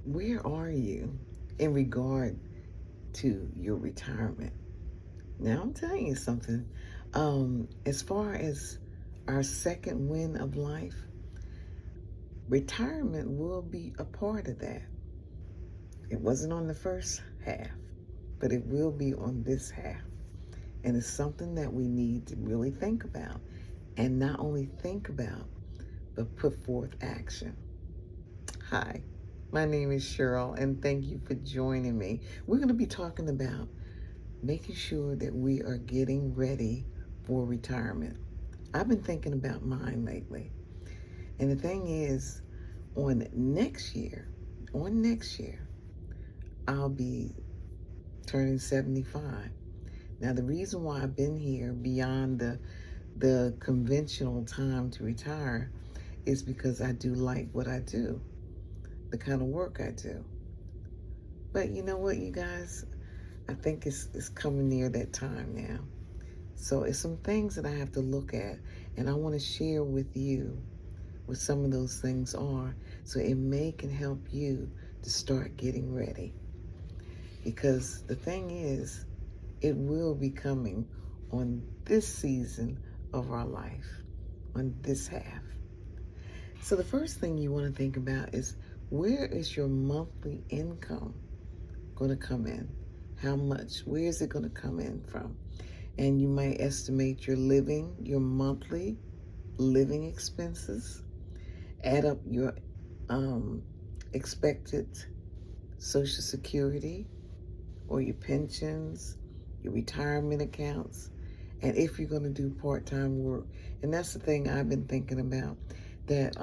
Where are you in regard to your retirement? Now, I'm telling you something. As far as our second win of life, retirement will be a part of that. It wasn't on the first half, but it will be on this half. And it's something that we need to really think about. And not only think about, but put forth action. Hi, my name is Cheryl, and thank you for joining me. We're going to be talking about making sure that we are getting ready for retirement. I've been thinking about mine lately. And the thing is, on next year, I'll be turning 75. Now, the reason why I've been here beyond the conventional time to retire is because I do like what I do, the kind of work I do. But you know what, you guys? I think it's coming near that time now. So it's some things that I have to look at, and I want to share with you what some of those things are, so it may can help you to start getting ready. Because the thing is, it will be coming on this season of our life, on this half. So the first thing you want to think about is, where is your monthly income going to come in? How much? Where is it going to come in from? And you might estimate your monthly living expenses, add up your expected Social Security or your pensions, your retirement accounts, and if you're going to do part-time work. And that's the thing I've been thinking about, that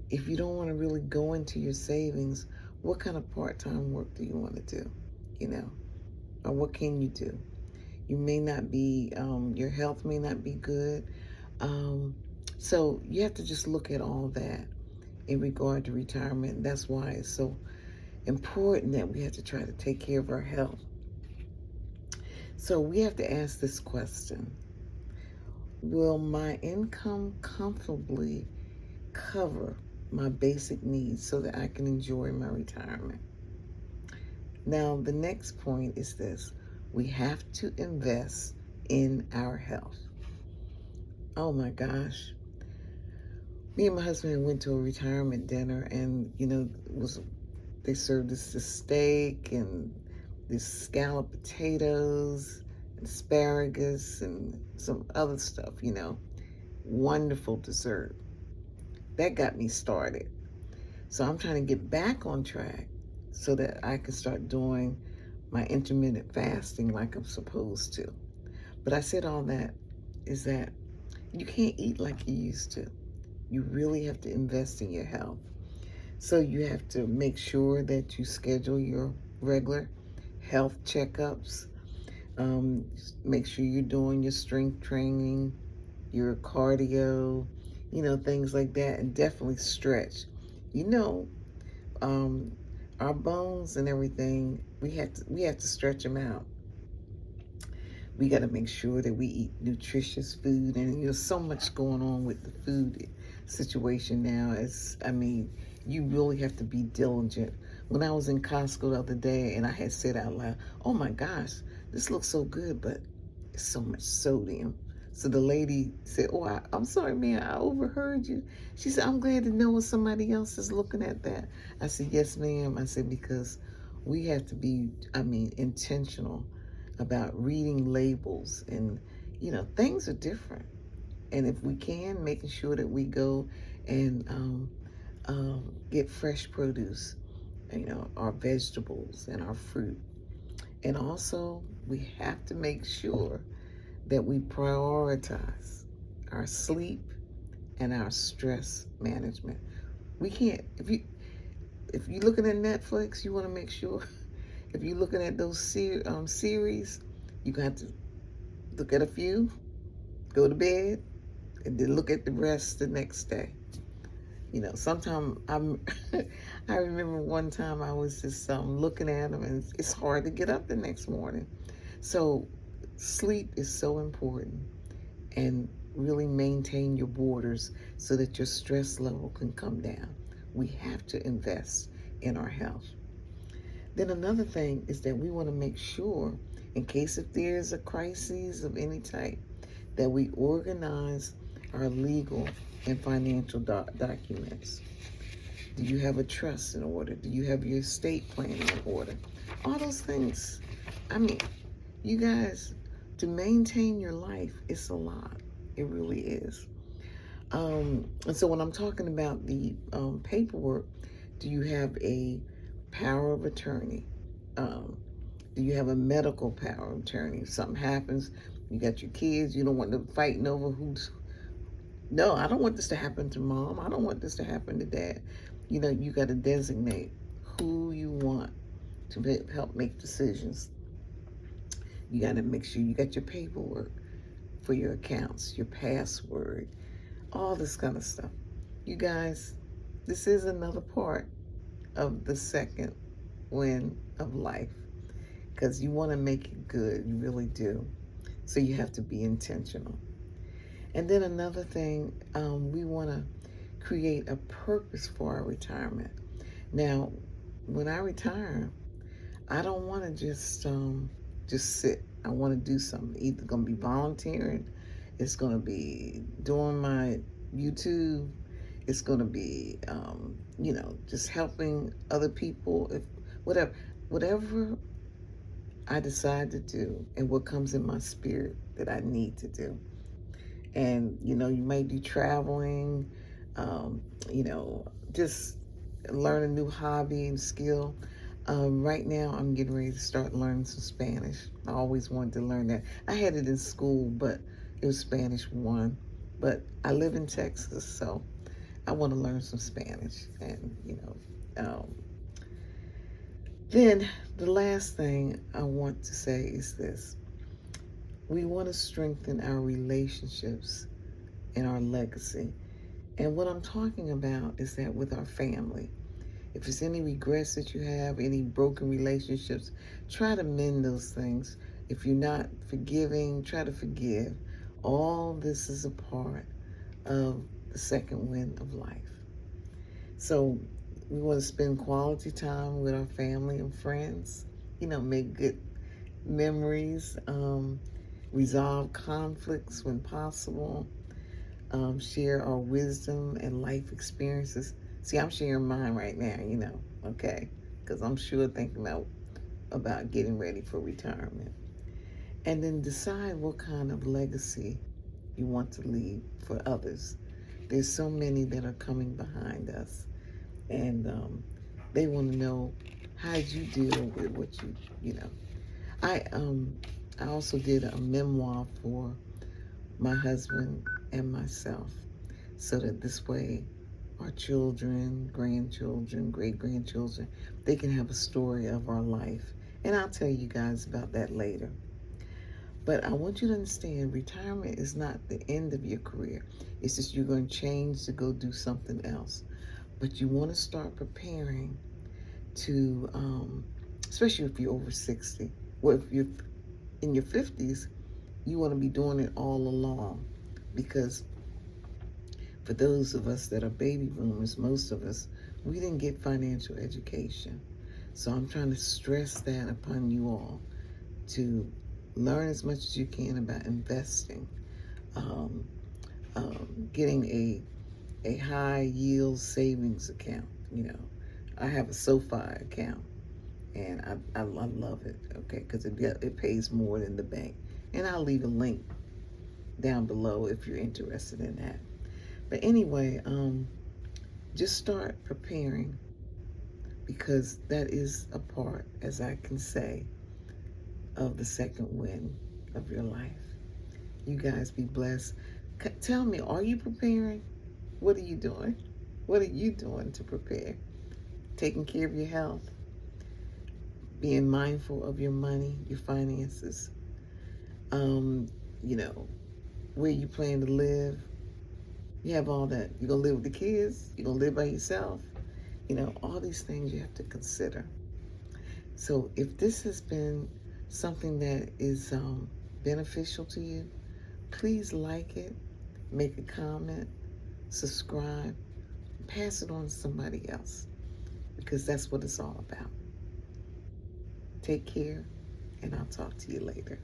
if you don't want to really go into your savings, what kind of part-time work do you want to do? You know, or what can you do? You may not be, your health may not be good. Um, so you have to just look at all that in regard to retirement. That's why it's so important that we have to try to take care of our health. So we have to ask this question: will my income comfortably cover my basic needs so that I can enjoy my retirement? Now, the next point is this: we have to invest in our health. Oh my gosh. Me and my husband went to a retirement dinner, and they served us this steak and this scalloped potatoes, asparagus, and some other stuff, Wonderful dessert. That got me started. So I'm trying to get back on track so that I can start doing my intermittent fasting like I'm supposed to. But I said all that is that you can't eat like you used to. You really have to invest in your health. So you have to make sure that you schedule your regular health checkups. Um, Make sure you're doing your strength training, your cardio, things like that, and definitely stretch. You know, um, our bones and everything, we have to stretch them out. We got to make sure that we eat nutritious food, and there's so much going on with the food situation now. You really have to be diligent. When I was in Costco the other day, and I had said out loud, "Oh my gosh, this looks so good, but it's so much sodium." So the lady said, "Oh, I'm sorry, man, I overheard you." She said, "I'm glad to know when somebody else is looking at that." I said, "Yes, ma'am." I said, because we have to be, intentional about reading labels, and things are different. And if we can, making sure that we go and get fresh produce, our vegetables and our fruit. And also, we have to make sure that we prioritize our sleep and our stress management. We can't, if you're looking at Netflix, you want to make sure, if you're looking at those series, you got to look at a few, go to bed, and then look at the rest the next day. Sometimes I remember one time I was just looking at them, and it's hard to get up the next morning. So sleep is so important, and really maintain your borders so that your stress level can come down. We have to invest in our health. Then another thing is that we want to make sure, in case if there's a crisis of any type, that we organize our legal and financial documents. Do you have a trust in order? Do you have your estate planning in order? All those things. I mean, you guys, to maintain your life, it's a lot. It really is. And so when I'm talking about the paperwork, do you have a power of attorney? Um, do you have a medical power of attorney? If something happens, you got your kids, you don't want them fighting over who's, no, I don't want this to happen to mom. I don't want this to happen to dad. You know, you got to designate who you want to help make decisions. You got to make sure you got your paperwork for your accounts, your password, all this kind of stuff. You guys, this is another part of the second win of life, because you want to make it good. You really do. So you have to be intentional. And then another thing, we want to create a purpose for our retirement. Now, when I retire, I don't want to just sit. I want to do something. Either going to be volunteering, it's going to be doing my YouTube, it's going to be, just helping other people. If whatever I decide to do, and what comes in my spirit that I need to do. And you might be traveling, just learn a new hobby and skill. Right now, I'm getting ready to start learning some Spanish. I always wanted to learn that. I had it in school, but it was Spanish 1. But I live in Texas, so I want to learn some Spanish. And, then the last thing I want to say is this. We want to strengthen our relationships and our legacy. And what I'm talking about is that with our family. If there's any regrets that you have, any broken relationships, try to mend those things. If you're not forgiving, try to forgive. All this is a part of the second win of life. So we want to spend quality time with our family and friends, make good memories, resolve conflicts when possible, share our wisdom and life experiences. See, I'm sharing mine right now, okay? Because I'm sure thinking about getting ready for retirement. And then decide what kind of legacy you want to leave for others. There's so many that are coming behind us, and they want to know, how did you deal with what I also did a memoir for my husband and myself, so that this way our children, grandchildren, great-grandchildren, they can have a story of our life. And I'll tell you guys about that later. But I want you to understand, retirement is not the end of your career. It's just you're going to change to go do something else. But you want to start preparing to, especially if you're over 60. Well, if you're in your 50s, you want to be doing it all along. Because for those of us that are baby boomers, most of us, we didn't get financial education. So I'm trying to stress that upon you all, to learn as much as you can about investing, getting a high yield savings account. I have a SoFi account, and I love it, okay, because it pays more than the bank. And I'll leave a link down below if you're interested in that. But anyway, just start preparing, because that is a part, as I can say, of the second win of your life. You guys be blessed. Tell me, are you preparing? What are you doing? What are you doing to prepare? Taking care of your health, being mindful of your money, your finances, where you plan to live. You have all that. You're going to live with the kids. You're going to live by yourself. All these things you have to consider. So if this has been something that is beneficial to you, please like it, make a comment, subscribe, pass it on to somebody else. because that's what it's all about. Take care, and I'll talk to you later.